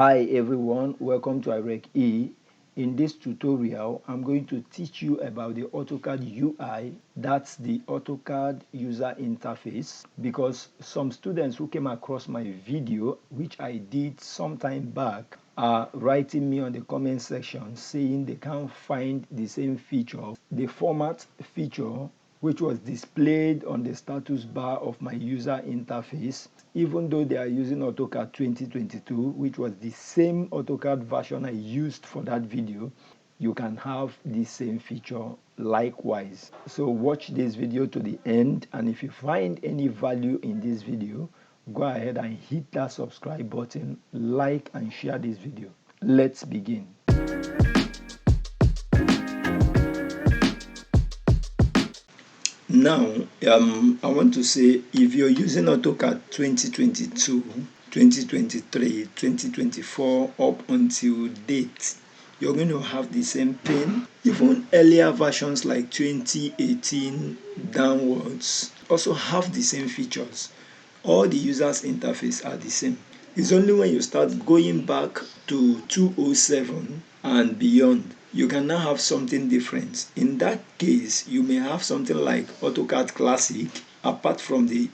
Hi everyone, welcome to Irech E. In this tutorial, I'm going to teach you about the AutoCAD UI, that's the AutoCAD User Interface, because some students who came across my video, which I did some time back, are writing me on the comment section saying they can't find the same feature, the format feature, which was displayed on the status bar of my user interface, even though they are using AutoCAD 2022, which was the same AutoCAD version I used for that video. You can have the same feature likewise. So watch this video to the end, and if you find any value in this video, go ahead and hit that subscribe button, like and share this video. Let's begin. Now, I want to say, if you're using AutoCAD 2022, 2023, 2024 up until date, you're going to have the same pain. Even earlier versions like 2018 downwards also have the same features. All the users interface are the same. It's only when you start going back to 207 and beyond, you can now have something different. In that case, you may have something like AutoCAD Classic, apart from the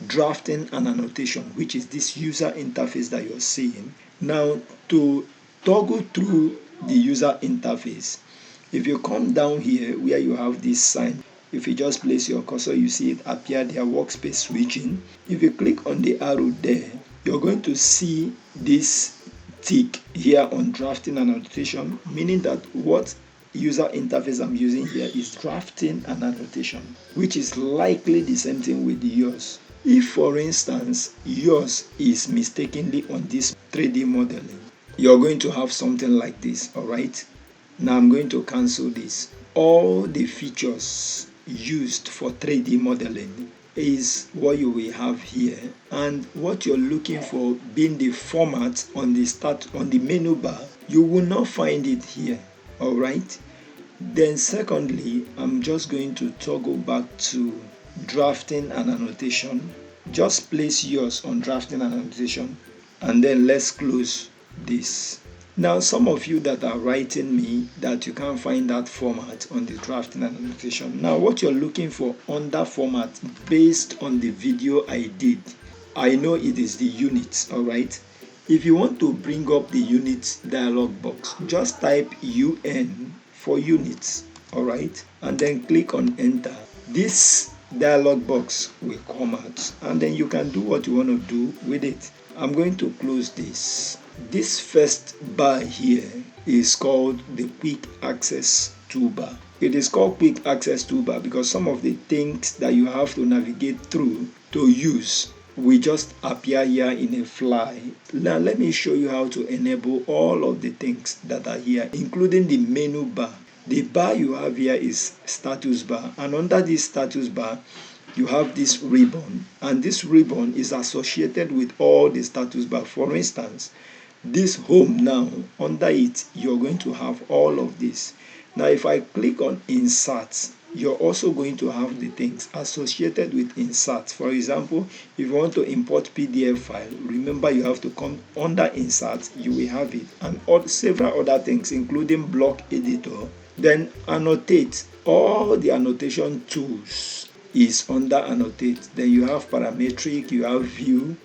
drafting and annotation, which is this user interface that you're seeing. Now, to toggle through the user interface, if you come down here where you have this sign, if you just place your cursor, you see it appear there, workspace switching. If you click on the arrow there, you're going to see this tick here on drafting and annotation, meaning that what user interface I'm using here is drafting and annotation, which is likely the same thing with yours. If, for instance, yours is mistakenly on this 3D modeling, you're going to have something like this, all right? Now I'm going to cancel this. All the features used for 3D modeling is what you will have here, and what you're looking for being the format on the menu bar, you will not find it here. All right, then secondly, I'm just going to toggle back to drafting and annotation. Just place yours on drafting and annotation, and then let's close this. Now, some of you that are writing me that you can't find that format on the drafting and annotation. Now, what you're looking for on that format, based on the video I did, I know it is the units, all right? If you want to bring up the units dialog box, just type UN for units, all right? And then click on enter. This dialog box will come out, and then you can do what you want to do with it. I'm going to close this. This first bar here is called the Quick Access Toolbar. It is called Quick Access Toolbar because some of the things that you have to navigate through to use will just appear here in a fly. Now let me show you how to enable all of the things that are here, including the menu bar. The bar you have here is status bar, and under this status bar, you have this ribbon, and this ribbon is associated with all the status bar. For instance, this home now, under it, you're going to have all of this. Now, if I click on insert, you're also going to have the things associated with insert. For example, if you want to import PDF file, remember you have to come under insert, you will have it, and several other things, including block editor. Then annotate, all the annotation tools is under annotate. Then you have parametric, you have view,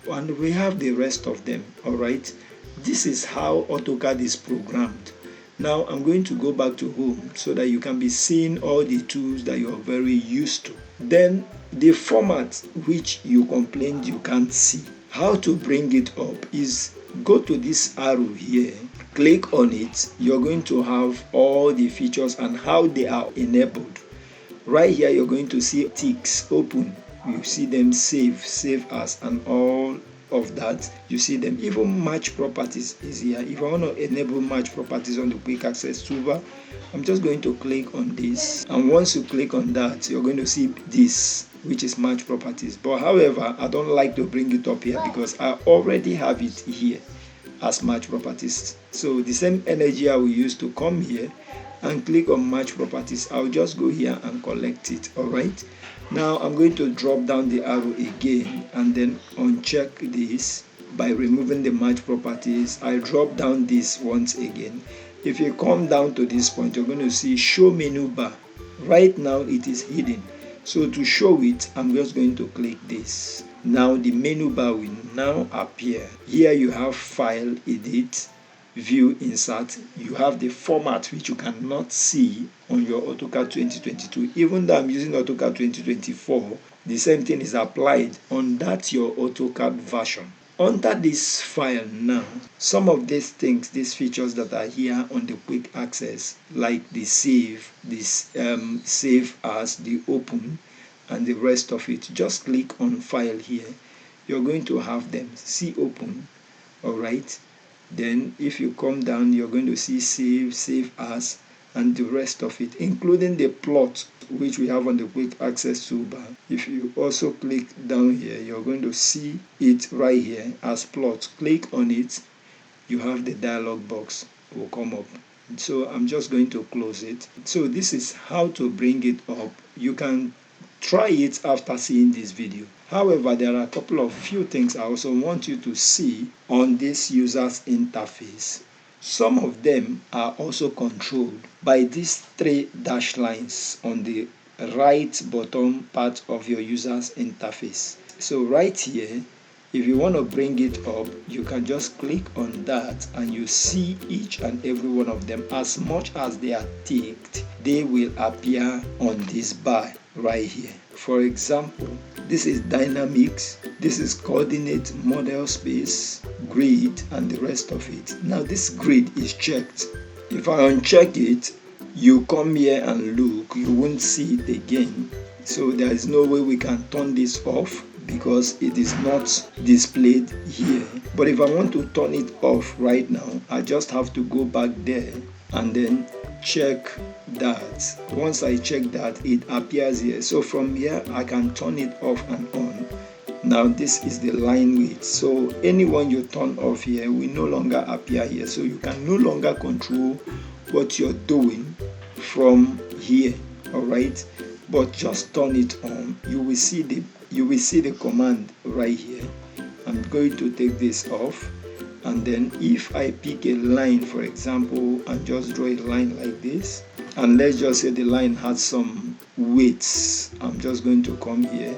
and we have the rest of them. All right, this is how AutoCAD is programmed. Now I'm going to go back to home so that you can be seeing all the tools that you're very used to. Then the format which you complained you can't see, how to bring it up is go to this arrow here, click on it. You're going to have all the features and how they are enabled. Right here you're going to see ticks open, you see them save as, and all of that. You see them, even match properties is here. If I want to enable match properties on the Quick Access Toolbar, I'm just going to click on this, and once you click on that, you're going to see this, which is match properties. But however, I don't like to bring it up here because I already have it here as match properties. So the same energy I will use to come here and click on match properties, I'll just go here and collect it. All right, now I'm going to drop down the arrow again and then uncheck this. by removing the match properties. I drop down this once again. If you come down to this point, you're going to see show menu bar. Right now it is hidden, so to show it, I'm just going to click this. Now the menu bar will now appear. Here you have file, edit, view, insert. You have the format which you cannot see on your AutoCAD 2022. Even though I'm using AutoCAD 2024, the same thing is applied on that your AutoCAD version. Under this file now, some of these things, these features that are here on the quick access, like the save, this save as, the open, and the rest of it, just click on file here. You're going to have them. See open. All right. Then if you come down, you're going to see save, save as, and the rest of it, including the plot which we have on the quick access toolbar. If you also click down here, you're going to see it right here as plot. Click on it, you have the dialog box will come up. So I'm just going to close it. So this is how to bring it up. You can try it after seeing this video. However, there are a couple of few things I also want you to see on this user's interface. Some of them are also controlled by these three dash lines on the right bottom part of your user's interface. So right here, if you want to bring it up, you can just click on that and you see each and every one of them. As much as they are ticked, they will appear on this bar right here. For example, this is dynamics, this is coordinate, model space, grid, and the rest of it. Now this grid is checked. If I uncheck it, you come here and look, you won't see it again. So there is no way we can turn this off because it is not displayed here. But if I want to turn it off right now, I just have to go back there and then check that. Once I check that, it appears here. So from here I can turn it off and on. Now this is the line width, so anyone you turn off here will no longer appear here. So you can no longer control what you're doing from here. All right, but just turn it on. You will see the command right here. I'm going to take this off, and then if I pick a line, for example, and just draw a line like this, and let's just say the line has some weights, I'm just going to come here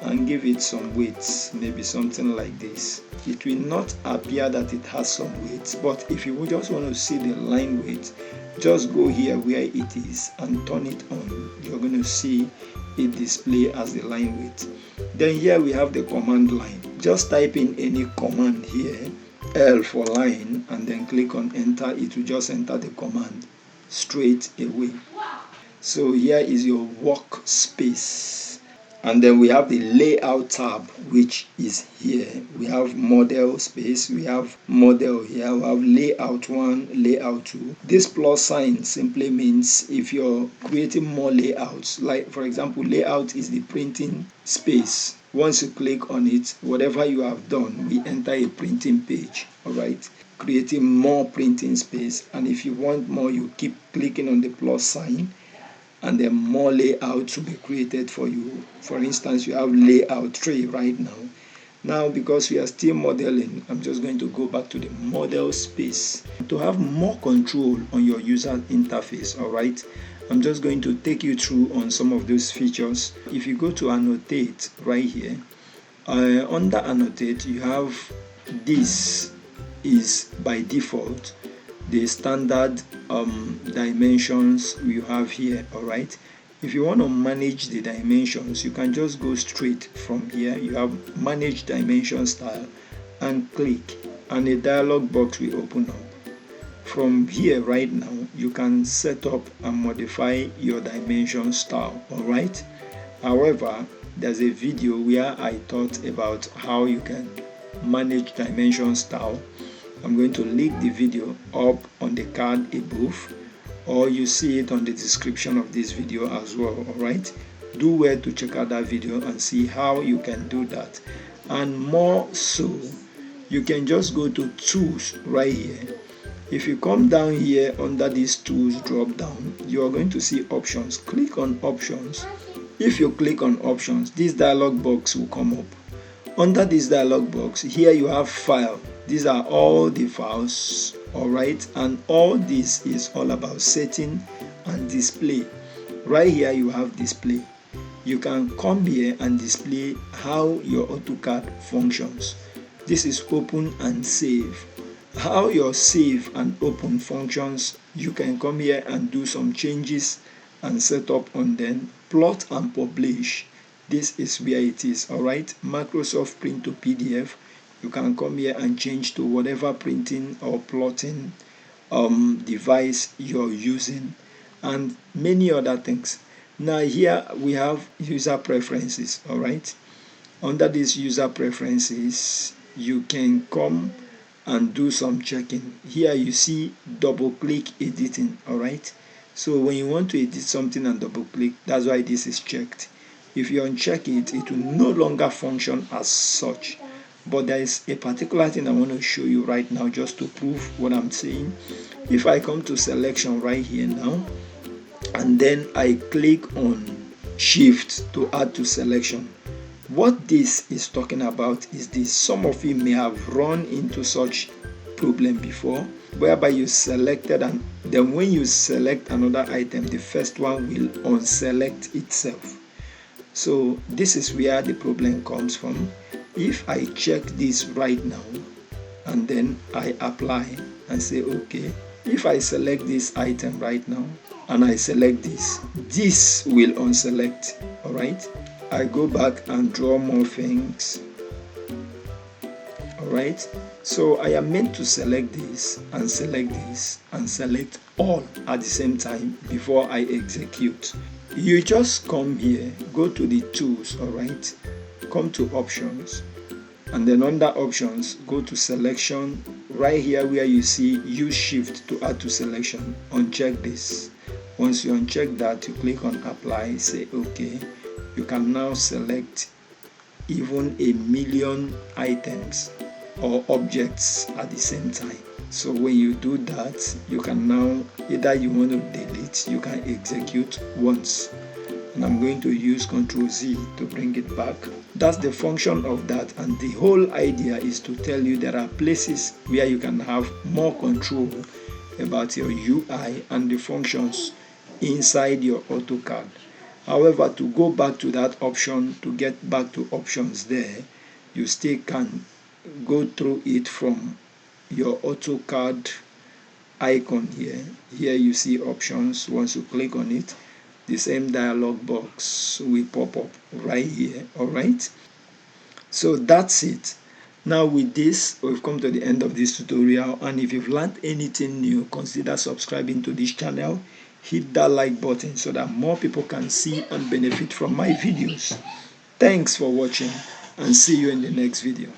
and give it some weights, maybe something like this. It will not appear that it has some weights, but if you just want to see the line weight, just go here where it is and turn it on. You're going to see it display as the line weight. Then here we have the command line. Just type in any command here, L for line, and then click on enter. It will just enter the command straight away. So here is your workspace. And then we have the layout tab, which is here. We have model space, we have model here, we have layout 1, layout 2. This plus sign simply means if you're creating more layouts, like for example, layout is the printing space. Once you click on it, whatever you have done, we enter a printing page, all right? Creating more printing space. And if you want more, you keep clicking on the plus sign, and then more layouts will be created for you. For instance, you have layout 3 right now. Now, because we are still modeling, I'm just going to go back to the model space. To have more control on your user interface, all right, I'm just going to take you through on some of those features. If you go to annotate right here, under annotate, you have this is by default the standard dimensions you have here. All right, if you want to manage the dimensions, you can just go straight from here. You have manage dimension style and click, and a dialog box will open up. From here right now, you can set up and modify your dimension style. All right, however, there's a video where I taught about how you can manage dimension style. I'm going to link the video up on the card above, or you see it on the description of this video as well. All right, do well to check out that video and see how you can do that. And more so, you can just go to tools right here. If you come down here under these tools drop down, you are going to see options. Click on options. If you click on options, this dialog box will come up. Under this dialog box, here you have file. These are all the files, all right, and all this is all about setting and display. Right here you have display. You can come here and display how your AutoCAD functions. This is open and save. How your save and open functions, you can come here and do some changes and set up on them. Plot and publish, this is where it is, all right. Microsoft Print to PDF, you can come here and change to whatever printing or plotting device you're using, and many other things. Now here we have user preferences, all right. Under these user preferences, you can come and do some checking. Here you see double click editing, all right. So when you want to edit something and double click, that's why this is checked. If you uncheck it, it will no longer function as such. But there is a particular thing I want to show you right now just to prove what I'm saying. If I come to selection right here now, and then I click on shift to add to selection, what this is talking about is this. Some of you may have run into such problem before, whereby you selected, and then when you select another item, the first one will unselect itself. So this is where the problem comes from. If I check this right now and then I apply and say okay, if I select this item right now and I select this will unselect, all right. I go back and draw more things, all right. So I am meant to select this and select this and select all at the same time before I execute. You just come here, go to the tools, all right, come to options, and then under options go to selection. Right here where you see use shift to add to selection, uncheck this. Once you uncheck that, you click on apply, say okay. You can now select even 1,000,000 items or objects at the same time. So when you do that, you can now, either you want to delete, you can execute once. And I'm going to use Ctrl+Z to bring it back. That's the function of that, and the whole idea is to tell you there are places where you can have more control about your UI and the functions inside your AutoCAD. However, to go back to that option, to get back to options there, you still can go through it from your AutoCAD icon here. Here you see options. Once you click on it, the same dialog box will pop up right here, all right. So that's it. Now with this, we've come to the end of this tutorial, and if you've learned anything new, consider subscribing to this channel. Hit that like button so that more people can see and benefit from my videos. Thanks for watching, and see you in the next video.